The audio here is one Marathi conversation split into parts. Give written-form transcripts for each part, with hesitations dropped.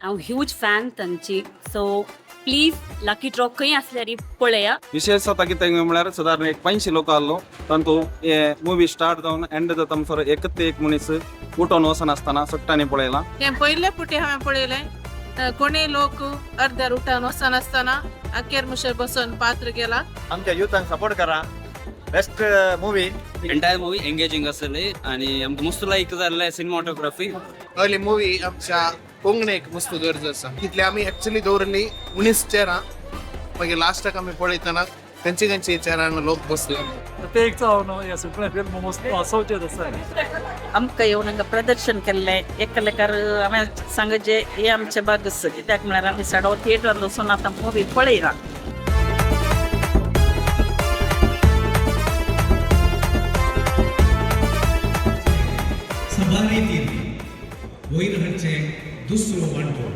हांव ह्यूज फॅन तांची. सो प्लीज लकी ड्रॉ खंय आसल्यार पळया. विशेष आता कितें म्हळ्यार सादारण एक 500 लोक आसलो तांतू हे मुवी स्टार्ट जावन एंड जाता म्हणसर एकच एक मनीस उठोन वचनासतना सट्टांनी पळयला. हे पयले पुटी हांवें पळयलें. कोणी लोक अर्ध्यार उठान वचनासतना अखेर मुशेर बसून पात्र गेला. आमच्या युथांक सपोर्ट करा. Best movie. Entire movie engaging आसली आणि आमकां मस्त लायक जाल्लें सिनेमॅटोग्राफी. पहिली मूवी आमच्या कोंकणीक मस्त गरज आसा. तितली आमी एक्चुअली दवरली 19 चेरां. मागीर लास्टाक आमी पळयतना खंयची चेरांक लोक बसले. प्रत्येक जावन ह्या सगळ्या फिल्म मस्त असोचेत आसा. आमकां येवन हांगा प्रदर्शन केल्लें एका लेकार हांवें सांगत जे हे आमचे बागस कित्याक म्हळ्यार आमी साडो थिएटरान वचून आतां मुवी पळयला. सभारीतील वैरहरचे दुसरो वांटो.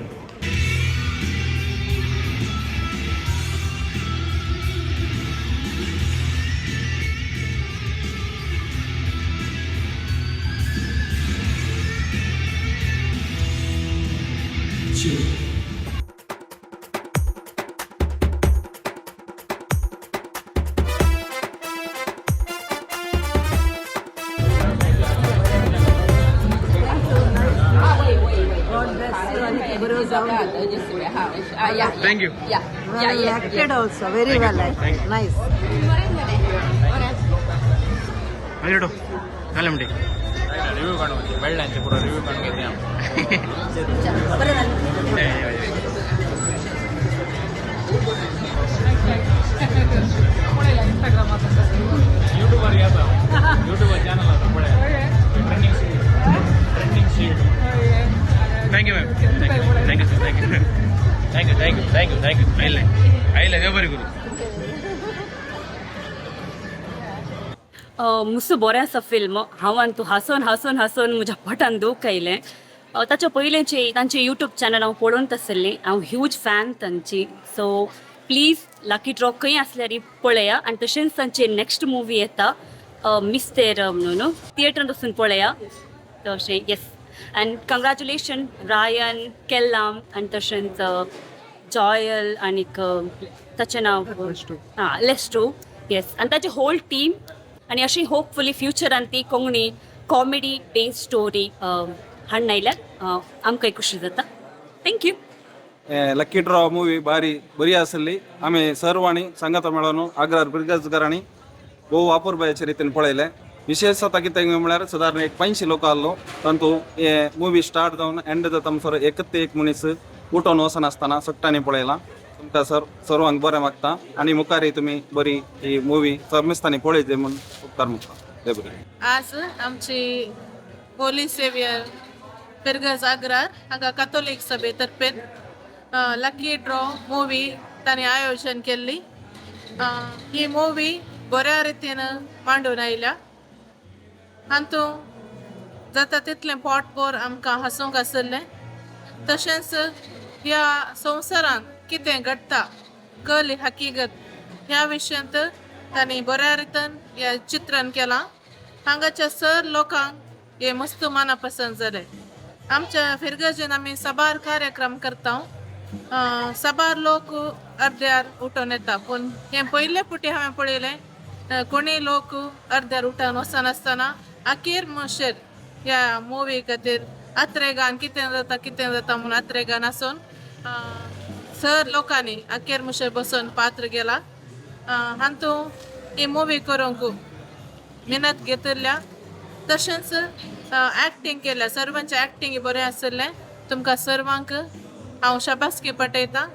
Thank you. Well acted also, very well acted. Nice. ಅಲ್ಲಿಡು ಕಾಲಮಡಿ ರಿವ್ಯೂ ಕಾಣುವ ಬೆಳ್ಳ ಅಂತ ಪೂರ ರಿವ್ಯೂ ಕಾಣಿದ್ದೆ. ಯೂಟ್ಯೂಬರ್ ಯಾವ್ದು ಯೂಟ್ಯೂಬರ್ ಚಾನಲ್ ಅದು trending sheet. Thank you ma'am. Thank you sir. Thank you. ಐಲೆ ದೇವರಿ ಗುರು. मस्त बरें आसा फिल्म. हांवान तूं हांसोन हांसोन हांसोन म्हज्या पोटान दूख आयलें. ताच्या पयलेंचे तांचे यूट्यूब चॅनल हांव पळोवंत आसलें. हांव ह्यूज फॅन तांची. सो प्लीज लकी ड्रॉ खंय आसल्यार पळया. आनी तशेंच तांचे नेक्स्ट मुवी येता मिस्टर म्हणून थिएटरान वचून पळया. तशें येस. अँड कंग्रॅच्युलेशन रायन केल्लाम आनी तशेंच जॉयल आनीक ताचें नांव लेस्ट्रो. येस. आनी ताची होल टीम. आणि अशी होपफुली फ्युचरान ती कोंकणी कॉमेडी बेस्ड स्टोरी हाडून आयल्यार आमकांय खुशी जाता. थँक्यू. लकी ड्रॉ मूवी बरी आसली. आमी सर्वांनी सांगाता मेळोन आग्रार बिरगजकारांनी भोव वापरपाचे रितीन पळयलें. विशेष आता कितें म्हळ्यार सादारण एक 500 लोक आसलो तांतू हे मुवी स्टार्ट जावन एंड जाता म्हणसर एकच एक मनीस उठोन वचनासतना सट्टांनी पळयला. तुमकां सर्वांक बरें मागता आनी मुखारय तुमी बरी ही मुवी सर्मिस्तांनी पळयची म्हूण उपकार मागता. देव बरें. आज आमची होली सेवियर पिरगज आग्रार हांगा कॅथोलिक सभे तर्फेन लकी ड्रॉ मूवी तांणी आयोजन केल्ली. ही मूवी बऱ्या रितीन मांडून आयल्या. हातूंत जाता तितलें पोटभर आमकां हांसूंक आसलें. तशेंच ह्या संवसारांत कितें घडटा कल हकीकत ह्या विशयांत तांणी बऱ्या रितीन हें चित्रण केलां. हांगाच्या सर लोकांक हे मस्त मनापसंत जालें. आमच्या फिरगजेन आमी सबार कार्यक्रम करता. सबार लोक अर्द्यार उठोन येता. पूण हे पयले पुटी हांवें पळयलें. कोणी लोक अर्द्यार उठान वचनासतना अखेर मुशेर ह्या मुवी खातीर आत्रेगान कितें जाता म्हूण आत्रेगान आसून सर लोकांनी अखेर मुशेर बसून पात्र गेला. हातूंत ही मुवी करूंक मेहनत घेतिल्ल्या. तशेंच एक्टींग केल्या. सर्वांचें एक्टींग बरें आसलें. तुमकां सर्वांक हांव शाबासकी पटयतां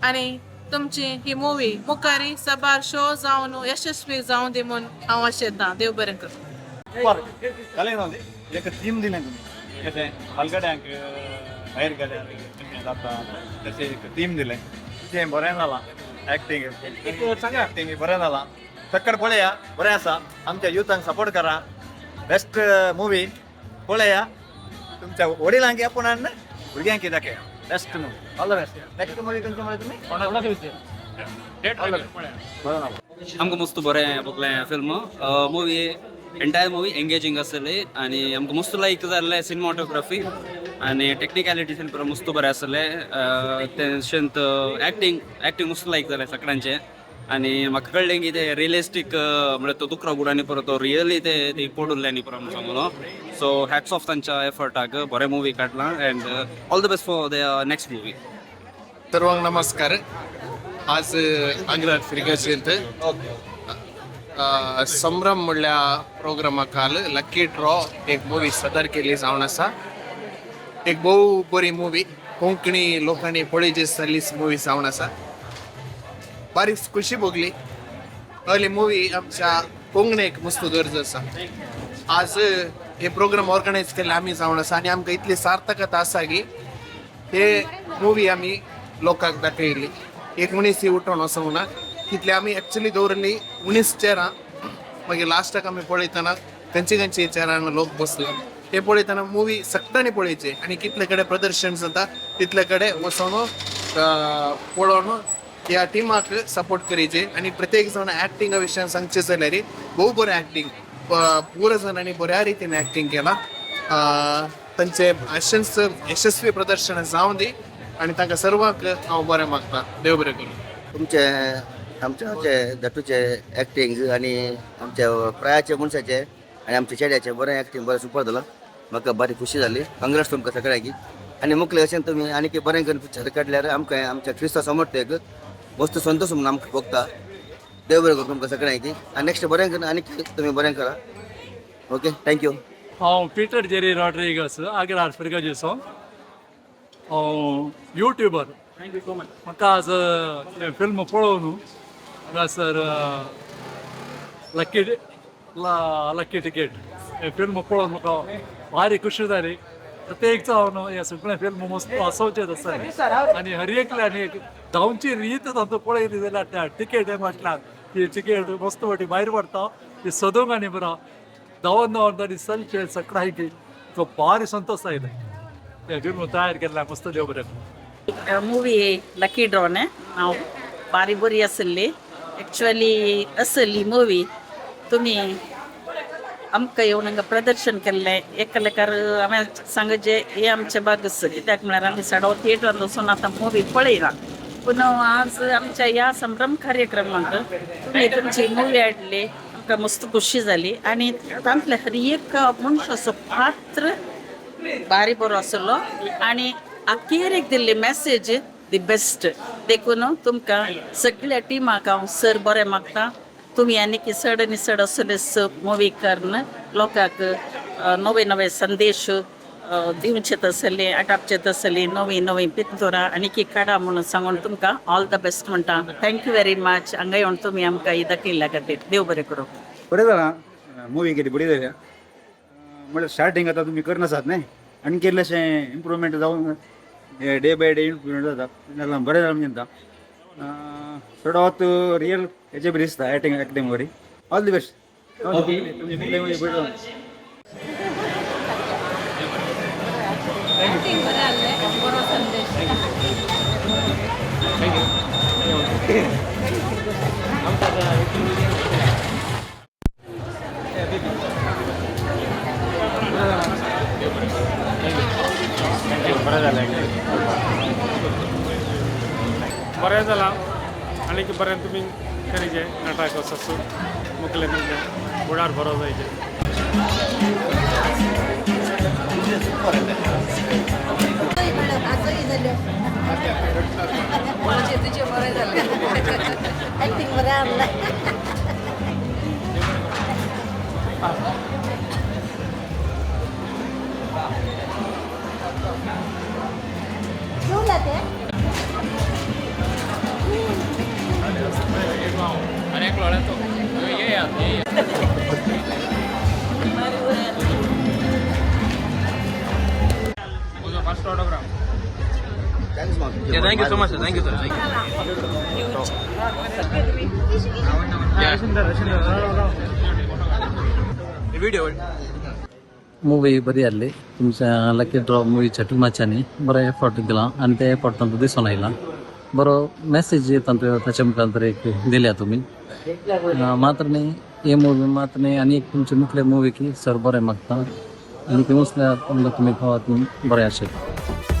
आनी तुमची ही मुवी मुखारी सबार शो जावन यशस्वी जावं दी म्हूण हांव आशेतां. देव बरें करूं. एक थीम दिलें तुमी कशें हलगड्यांक भायर गेल्यार कशें जाता तशें एक थीम दिलें. तें बरें जालां. एक्टींग एक्टींग बरें जालां. चक्कर पळया. बरें आसा. आमच्या युथांक सपोर्ट करा. बेस्ट मूवी पळया. तुमच्या वडिलांक आपुणान भुरग्यांक दाखया. Best movie. All the best. Next movie खंयची म्हळ्यार तुमी आमकां मस्त बरें बगलें film. Movie entire movie engaging आसली आनी आमकां मस्त लायक जाल्लें सिनेमाटोग्राफी आनी टेक्निकॅलिटीन पण मस्त बरें आसलें तेशेंत एक्टींग मस्त लायक जालें सगळ्यांचें आनी म्हाका कळ्ळें की ते रियलिस्टीक म्हणल्यार तो दुकरा बुडांनी परत तो रियली ते पडुल्ल्यांनी परत म्हणून सांगलो सो हॅट्स ऑफ तांच्या एफर्टाक बरें मूवी काडलां and all the best for the next movie सर्वांक नमस्कार. आज आग्रार फिरगाचेंत संभ्रम म्हणल्या प्रोग्रामा काल लकी ड्रॉ एक मूवी सादर केली जावन आसा. एक भोव बरी मूवी कोंकणी लोकांनी पळय जाल्ली मूवी जावन आसा. बारीक खुशी भोगली. हरली मूवी आमच्या कोंकणीक मस्त गरज आसा. आज हे प्रोग्राम ऑर्गनायज केले आमी जावन आसा आनी आमकां इतली सार्थकता आसा की हे मूवी आमी लोकांक दाखयली. एक मनीस उठोन वचोंक ना. तितली आमी एक्चुली दवरली 19 चेरां. मागीर लास्टाक आमी पळयतना खंयचे चेरांक लोक बसले. हे पळयतना मूवी सगळ्यांनी पळोवचे आनी कितले कडेन प्रदर्शन जाता तितले कडेन वचोन पळोवन ह्या टिमाक सपोर्ट करीचे. आनी प्रत्येक जण एक्टिंगा विशयान सांगचे जाल्यार भोव बरें एक्टिंग पुरो जणांनी बऱ्या रितीन एक्टिंग केलां. तांचे अशेंच यशस्वी प्रदर्शन जावं दी आनी तांकां सर्वांक हांव बरें मागतां. देव बरें करूं. आमचे दटूचे एक्टींग आनी आमच्या प्रायाचे मनशाचे आनी आमच्या चेड्याचे बरें एक्टींग बरें सुपर जालां. म्हाका बरी खुशी जाली. काँग्रेस तुमकां सगळ्यांक आनी मुखले अशें तुमी आनी बरें करून पिक्चर काडल्यार आमकां आमच्या क्रिस्तांव समर्थक वस्तू संतोश म्हणून आमकां भोगता. देव बरें करूं तुमकां सगळ्यांक आनी नेक्स्ट बरें करून आनी तुमी बरें करा. Okay thank you. हांव पिटर जेरी रॉड्रिगस आग्रार फिरगाचेचो हांव यूट्यूबर. म्हाका आज हे फिल्म पळोवन हांगासर लकी टिकेट हे फिल्म पळोवन म्हाका भारी खुशी जाली. प्रत्येक जावन हे सगळे फिल्म मस्त हसोवचेच आसा आनी हर एकल्यान धांवची रीत तातूंत पळयली जाल्यार त्या टिकेट म्हटल्यार ती टिकेट मस्त वाटी भायर पडटा ती सोदूंक आनी बरो धांवन ताणी चलचे सगळ्यांक तो भारी संतोश जायले. हे फिल्म तयार केल्ल्या मस्त देव बरें. मूवी लकी ड्रॉने हांव बारी बरी आसली. एक्चुअली असली मूवी तुमी आमकां येवन हांगा प्रदर्शन केल्लें एका लेकार हांवें सांगचे हे आमचे बागस कित्याक म्हळ्यार आमी सडो थिएटरान वचून आतां मूवी पळयना पूण आज आमच्या ह्या संभ्रम कार्यक्रमाक तुमी तुमची मूवी हाडली आमकां मस्त खुशी जाली आनी तांतले हर एक मनशाचो पात्र भारी बरो आसलो आनी अखेरेक दिल्ली मॅसेज दी बेस्ट देखून तुमकां सगळ्या टिमाक हांव सर बरें मागतां. तुमी आनी की चड आनी चड असलेच मुवी करून लोकांक नवे नवे संदेश दिवचे तसले आटापचे तसली नवी पिक्चरां आनी की काडा म्हणून सांगून तुमकां ऑल द बेस्ट म्हणटा. Thank you very much. हांगा येवन तुमी आमकां ही दाखयल्या खातीर देव बरें करूं. बरें जालां. मुवी कितें बरी जाल्या म्हळ्यार स्टार्टींग आतां तुमी करनासात न्ही आनी केल्लेशें इम्प्रुवमेंट जावन डे बाय डे इम्प्रुवमेंट जाता जाल्यार बरें जालें म्हणटा. चड वत रियल हेचे बरी दिसता एक्टींग बरी. All the best. बरें जालां आनी बरें तुमी करीचे नाटक वचून मुखले बुडार बरो जायचे. तुझे बरें जालें. एक्टींग बरें आहलें. जेवला ते first autograph. Thank you so much. Thank you sir. Video movie बरी आहली. तुमच्या लकी ड्रॉ मुवीच्या टिमाच्यांनी बरो एफर्ट केला आनी ते एफर्ट तांचो दिसून आयला. बरो मॅसेज तांचो ताच्या मुखार एक दिल्या तुमी. मात्र न्ही हे मूवी मात न्ही आनी एक तुमचे मुखले मूवी की सर बरें मागता आनी ते मुसल्या तुम्ही खावात बरें आशें